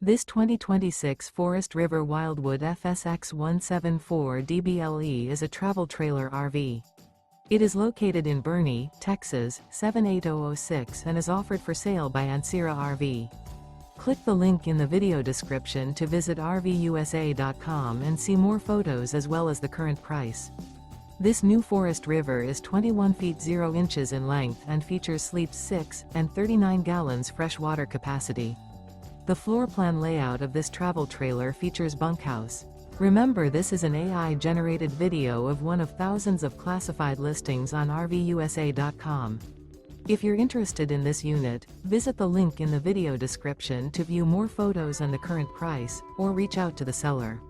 This 2026 Forest River Wildwood FSX 174 DBLE is a travel trailer RV. It is located in Boerne, Texas, 78006 and is offered for sale by Ancira RV. Click the link in the video description to visit RVUSA.com and see more photos as well as the current price. This new Forest River is 21 feet 0 inches in length and features sleeps 6 and 39 gallons fresh water capacity. The floor plan layout of this travel trailer features bunkhouse. Remember, this is an AI-generated video of one of thousands of classified listings on RVUSA.com. If you're interested in this unit, visit the link in the video description to view more photos and the current price, or reach out to the seller.